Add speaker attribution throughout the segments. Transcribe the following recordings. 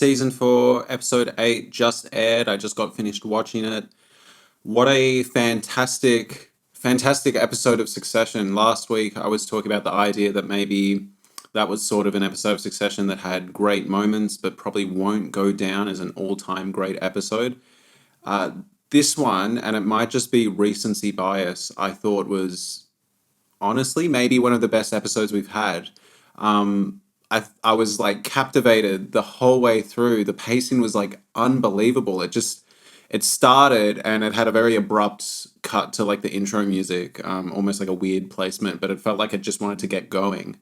Speaker 1: Season 4, Episode 8 just aired. I just got finished watching it. What a fantastic episode of Succession. Last week, I was talking about the idea that maybe that was sort of an episode of Succession that had great moments, but probably won't go down as an all-time great episode. This one, and it might just be recency bias, I thought was honestly maybe one of the best episodes we've had. I was like captivated the whole way through. The pacing was like unbelievable. It started and it had a very abrupt cut to like the intro music, almost like a weird placement, but it felt like it just wanted to get going.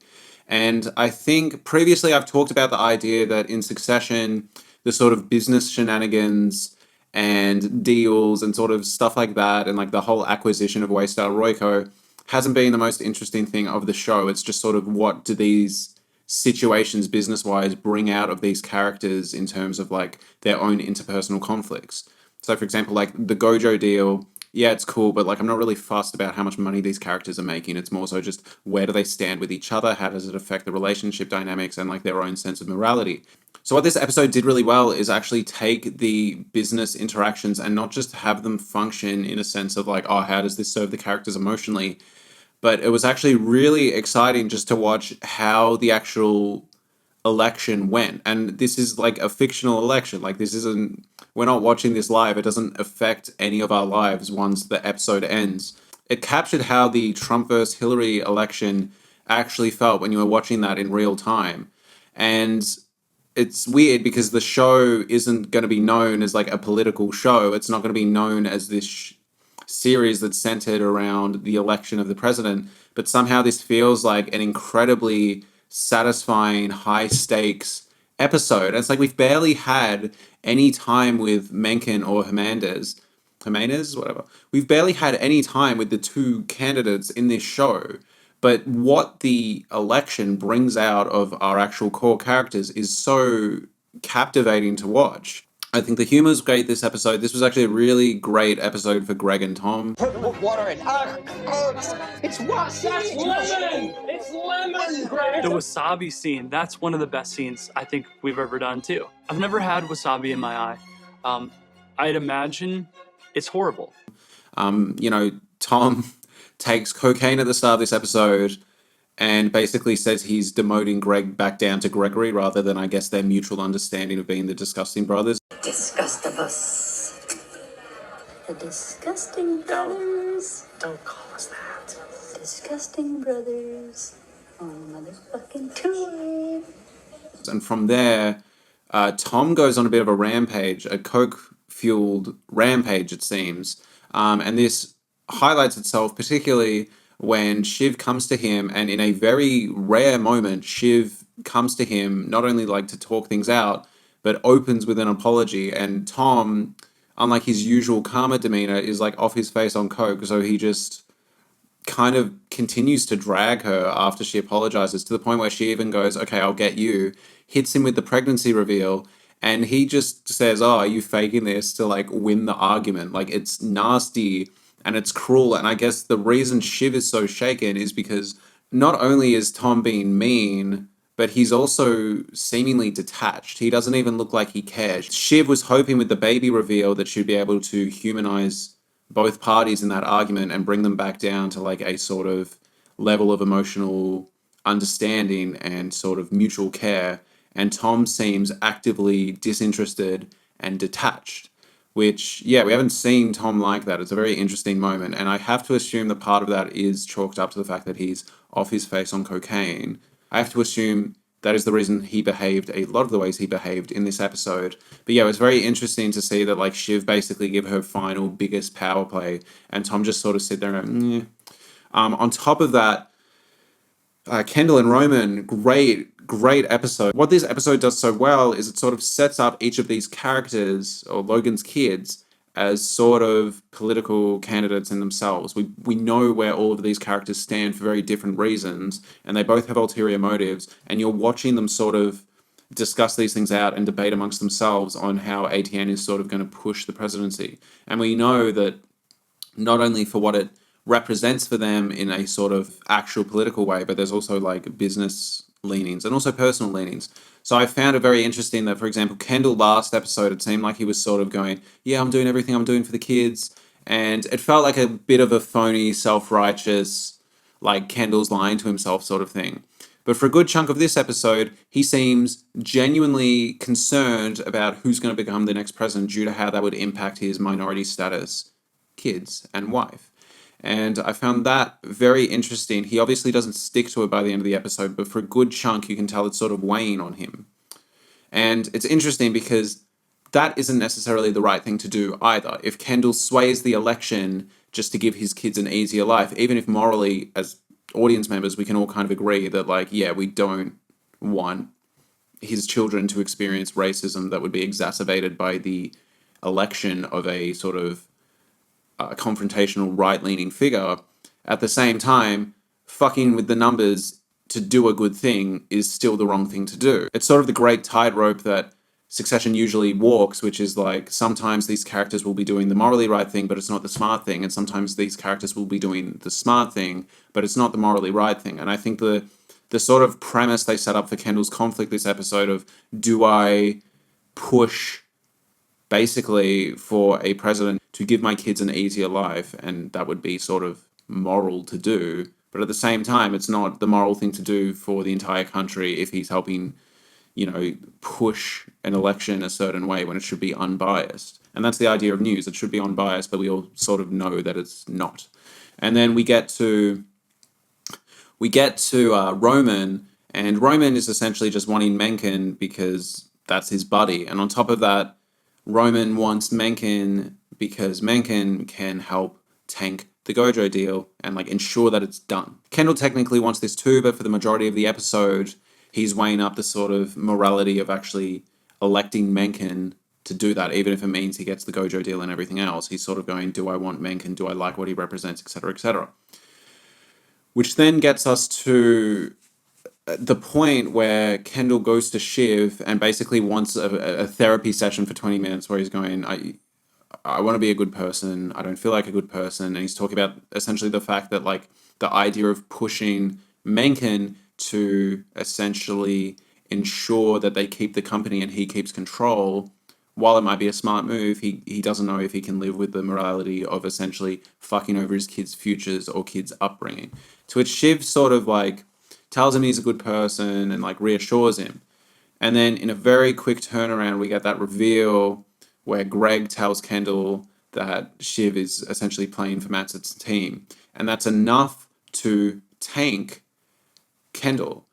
Speaker 1: And I think previously I've talked about the idea that in Succession, the sort of business shenanigans and deals and sort of stuff like that, and like the whole acquisition of Waystar Royco hasn't been the most interesting thing of the show. It's just sort of what do these situations business wise bring out of these characters in terms of like their own interpersonal conflicts. So for example, like the Gojo deal, yeah, it's cool, but like I'm not really fussed about how much money these characters are making. It's more so just where do they stand with each other? How does it affect the relationship dynamics and like their own sense of morality? So what this episode did really well is actually take the business interactions and not just have them function in a sense of like, oh, how does this serve the characters emotionally? But it was actually really exciting just to watch how the actual election went. And this is like a fictional election. Like this isn't, we're not watching this live. It doesn't affect any of our lives once the episode ends. It captured how the Trump versus Hillary election actually felt when you were watching that in real time. And it's weird because the show isn't going to be known as like a political show. It's not going to be known as this series that's centered around the election of the president, but somehow this feels like an incredibly satisfying, high stakes episode. It's like we've barely had any time with Mencken or Jimenez, whatever. We've barely had any time with the two candidates in this show. But what the election brings out of our actual core characters is so captivating to watch. I think the humor is great this episode. This was actually a really great episode for Greg and Tom.
Speaker 2: Put water in. It's what?
Speaker 3: That's lemon! It's lemon, Greg!
Speaker 4: The wasabi scene, that's one of the best scenes I think we've ever done too. I've never had wasabi in my eye. I'd imagine it's horrible.
Speaker 1: Tom takes cocaine at the start of this episode and basically says he's demoting Greg back down to Gregory rather than, I guess, their mutual understanding of being the Disgusting Brothers.
Speaker 5: Disgustivus. The Disgusting Brothers.
Speaker 4: Don't call us that.
Speaker 5: Disgusting Brothers on motherfucking tour.
Speaker 1: And from there, Tom goes on a bit of a rampage, a coke-fueled rampage, it seems. And this highlights itself particularly when Shiv comes to him, and in a very rare moment, Shiv comes to him not only like to talk things out, but opens with an apology. And Tom, unlike his usual calmer demeanor, is like off his face on coke, so he just kind of continues to drag her after she apologizes to the point where she even goes, okay, I'll get you, hits him with the pregnancy reveal, and he just says, oh, are you faking this to like win the argument? Like it's nasty and it's cruel. And I guess the reason Shiv is so shaken is because not only is Tom being mean, but he's also seemingly detached. He doesn't even look like he cares. Shiv was hoping with the baby reveal that she'd be able to humanize both parties in that argument and bring them back down to like a sort of level of emotional understanding and sort of mutual care. And Tom seems actively disinterested and detached, which, yeah, we haven't seen Tom like that. It's a very interesting moment. And I have to assume that part of that is chalked up to the fact that he's off his face on cocaine. I have to assume that is the reason he behaved a lot of the ways he behaved in this episode. But yeah, it was very interesting to see that like Shiv basically give her final biggest power play and Tom just sort of sit there and on top of that, Kendall and Roman, great episode. What this episode does so well is it sort of sets up each of these characters, or Logan's kids, as sort of political candidates in themselves. We know where all of these characters stand for very different reasons, and they both have ulterior motives, and you're watching them sort of discuss these things out and debate amongst themselves on how ATN is sort of going to push the presidency. And we know that not only for what it represents for them in a sort of actual political way, but there's also like business leanings and also personal leanings. So I found it very interesting that, for example, Kendall last episode, it seemed like he was sort of going, yeah, I'm doing everything I'm doing for the kids. And it felt like a bit of a phony, self-righteous, like Kendall's lying to himself sort of thing. But for a good chunk of this episode, he seems genuinely concerned about who's going to become the next president due to how that would impact his minority status, kids, and wife. And I found that very interesting. He obviously doesn't stick to it by the end of the episode, but for a good chunk, you can tell it's sort of weighing on him. And it's interesting because that isn't necessarily the right thing to do either. If Kendall sways the election just to give his kids an easier life, even if morally, as audience members, we can all kind of agree that, like, yeah, we don't want his children to experience racism that would be exacerbated by the election of a sort of confrontational right-leaning figure. At the same time, fucking with the numbers to do a good thing is still the wrong thing to do. It's sort of the great tightrope that Succession usually walks, which is like sometimes these characters will be doing the morally right thing, but it's not the smart thing, and sometimes these characters will be doing the smart thing, but it's not the morally right thing. And I think the sort of premise they set up for Kendall's conflict this episode of, do I push basically for a president to give my kids an easier life, and that would be sort of moral to do, but at the same time, it's not the moral thing to do for the entire country if he's helping, push an election a certain way when it should be unbiased. And that's the idea of news. It should be unbiased, but we all sort of know that it's not. And then we get to Roman, and Roman is essentially just wanting Mencken because that's his buddy. And on top of that, Roman wants Mencken because Mencken can help tank the Gojo deal and like ensure that it's done. Kendall technically wants this too, but for the majority of the episode, he's weighing up the sort of morality of actually electing Mencken to do that, even if it means he gets the Gojo deal and everything else. He's sort of going, do I want Mencken? Do I like what he represents, etc., etc. Which then gets us to the point where Kendall goes to Shiv and basically wants a therapy session for 20 minutes where he's going, I want to be a good person. I don't feel like a good person. And he's talking about essentially the fact that like the idea of pushing Mencken to essentially ensure that they keep the company and he keeps control, while it might be a smart move, he doesn't know if he can live with the morality of essentially fucking over his kids' futures or kids' upbringing. To which Shiv sort of like tells him he's a good person and like reassures him. And then in a very quick turnaround, we get that reveal where Greg tells Kendall that Shiv is essentially playing for Matzett's team. And that's enough to tank Kendall.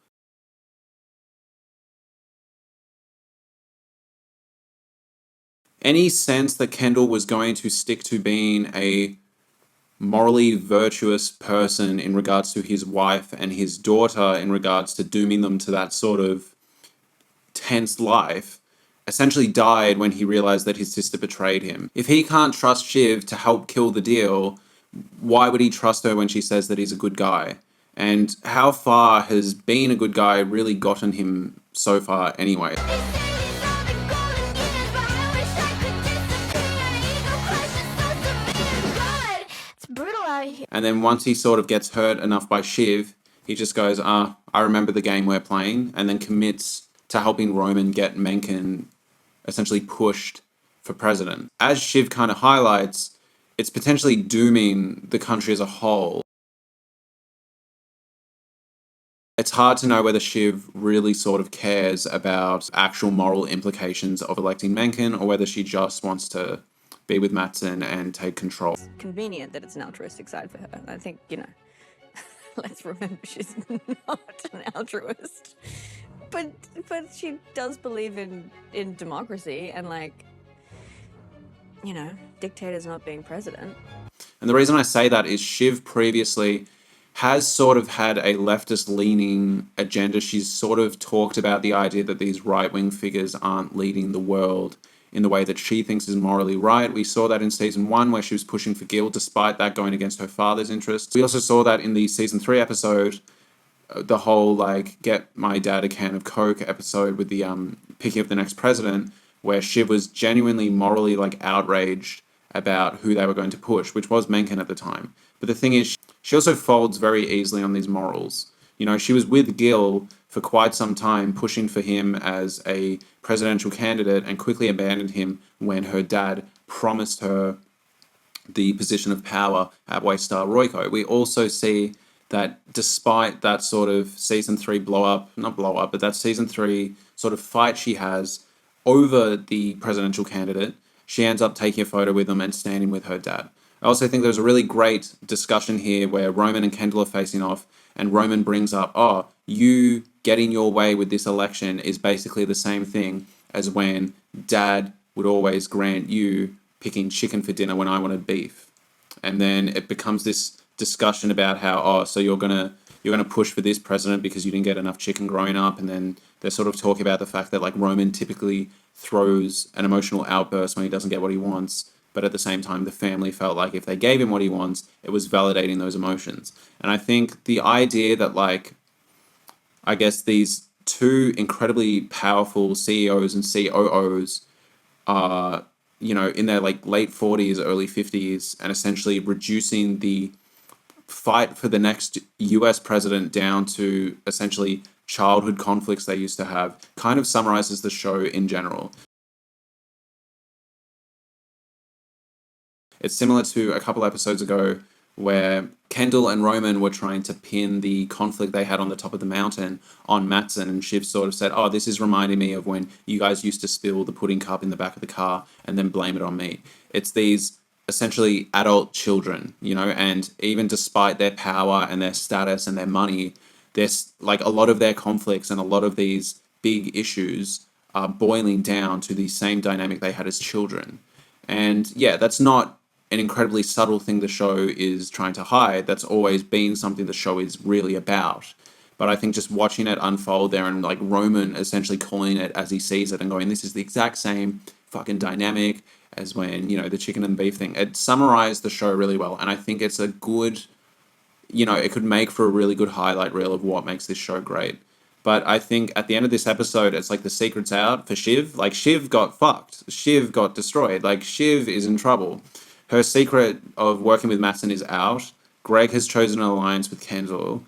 Speaker 1: Any sense that Kendall was going to stick to being a morally virtuous person in regards to his wife and his daughter, in regards to dooming them to that sort of tense life, essentially died when he realized that his sister betrayed him. If he can't trust Shiv to help kill the deal, why would he trust her when she says that he's a good guy? And how far has being a good guy really gotten him so far anyway? And then once he sort of gets hurt enough by Shiv, he just goes, I remember the game we're playing, and then commits to helping Roman get Mencken essentially pushed for president. As Shiv kind of highlights, it's potentially dooming the country as a whole. It's hard to know whether Shiv really sort of cares about actual moral implications of electing Mencken, or whether she just wants to be with Matsson and take control.
Speaker 6: It's convenient that it's an altruistic side for her. I think, let's remember she's not an altruist. But she does believe in democracy and, dictators not being president.
Speaker 1: And the reason I say that is Shiv previously has sort of had a leftist-leaning agenda. She's sort of talked about the idea that these right-wing figures aren't leading the world in the way that she thinks is morally right. We saw that in season 1 where she was pushing for Gil despite that going against her father's interests. We also saw that in the season 3 episode, the whole get my dad a can of Coke episode with the picking of the next president, where Shiv was genuinely morally outraged about who they were going to push, which was Mencken at the time. But the thing is, she also folds very easily on these morals. You know, she was with Gil for quite some time, pushing for him as a presidential candidate, and quickly abandoned him when her dad promised her the position of power at Waystar Royco. We also see that despite that sort of season 3 but that season 3 sort of fight she has over the presidential candidate, she ends up taking a photo with him and standing with her dad. I also think there's a really great discussion here where Roman and Kendall are facing off, and Roman brings up, oh, you getting your way with this election is basically the same thing as when Dad would always grant you picking chicken for dinner when I wanted beef. And then it becomes this discussion about how, oh, so you're gonna push for this president because you didn't get enough chicken growing up. And then they're sort of talking about the fact that like Roman typically throws an emotional outburst when he doesn't get what he wants, but at the same time the family felt like if they gave him what he wants, it was validating those emotions. And I think the idea that like, I guess these two incredibly powerful CEOs and COOs are, you know, in their like late 40s, early 50s, and essentially reducing the fight for the next US president down to essentially childhood conflicts they used to have, kind of summarizes the show in general. It's similar to a couple episodes ago where Kendall and Roman were trying to pin the conflict they had on the top of the mountain on Matsson, and Shiv sort of said, oh, this is reminding me of when you guys used to spill the pudding cup in the back of the car and then blame it on me. It's these essentially adult children, you know, and even despite their power and their status and their money, there's like a lot of their conflicts and a lot of these big issues are boiling down to the same dynamic they had as children. And yeah, that's not an incredibly subtle thing the show is trying to hide. That's always been something the show is really about. But I think just watching it unfold there, and like Roman essentially calling it as he sees it and going, this is the exact same fucking dynamic as when, you know, the chicken and beef thing, it summarized the show really well. And I think it's a good, you know, it could make for a really good highlight reel of what makes this show great. But I think at the end of this episode, it's like the secret's out for Shiv. Like, Shiv got fucked. Shiv got destroyed. Like, Shiv is in trouble. Her secret of working with Matsson is out. Greg has chosen an alliance with Kendall.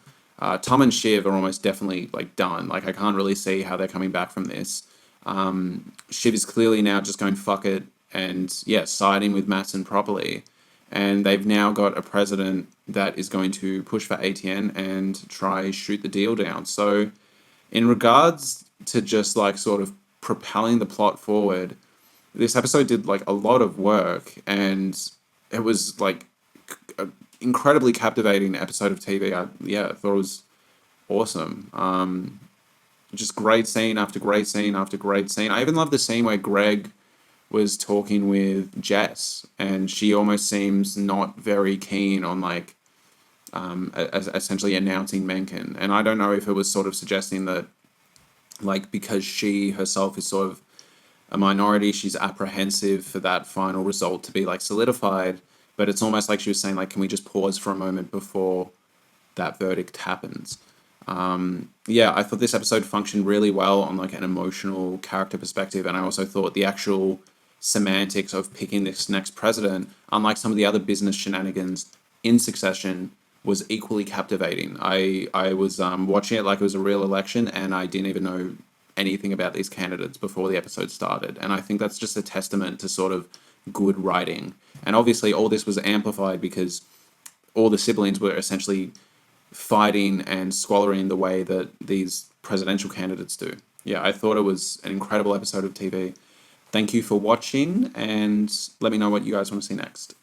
Speaker 1: Tom and Shiv are almost definitely, like, done. Like, I can't really see how they're coming back from this. Shiv is clearly now just going fuck it and, yeah, siding with Matsson properly. And they've now got a president that is going to push for ATN and try shoot the deal down. So in regards to just like sort of propelling the plot forward, this episode did like a lot of work, and it was like an incredibly captivating episode of TV. I thought it was awesome. Just great scene after great scene after great scene. I even love the scene where Greg was talking with Jess, and she almost seems not very keen on like essentially announcing Mencken. And I don't know if it was sort of suggesting that like because she herself is sort of a minority, she's apprehensive for that final result to be like solidified. But it's almost like she was saying like, can we just pause for a moment before that verdict happens? I thought this episode functioned really well on like an emotional character perspective, and I also thought the actual semantics of picking this next president, unlike some of the other business shenanigans in Succession, was equally captivating. I was watching it like it was a real election, and I didn't even know anything about these candidates before the episode started. And I think that's just a testament to sort of good writing. And obviously all this was amplified because all the siblings were essentially fighting and squabbling the way that these presidential candidates do. Yeah, I thought it was an incredible episode of TV. Thank you for watching, and let me know what you guys want to see next.